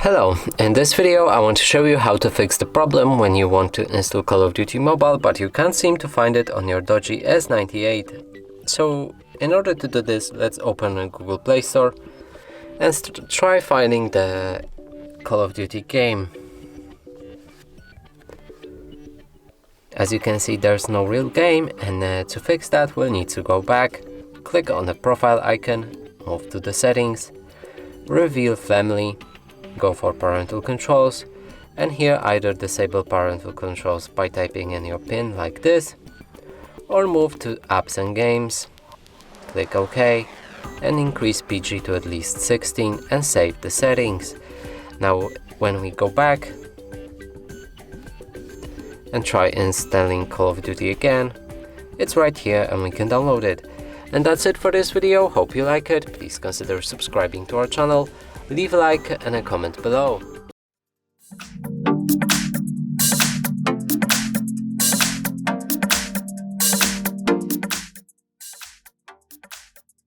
Hello, in this video I want to show you how to fix the problem when you want to install Call of Duty Mobile but you can't seem to find it on your Doogee S98. So in order to do this, let's open a Google Play Store and try finding the Call of Duty game. As you can see, there's no real game, and to fix that we'll need to go back, click on the profile icon, move to the settings, reveal family, go for parental controls, and here either disable parental controls by typing in your PIN like this, or move to apps and games, click OK, and increase PG to at least 16 and save the settings. Now when we go back and try installing Call of Duty again, it's right here and we can download it. And that's it for this video. Hope you like it. Please consider subscribing to our channel, leave a like and a comment below.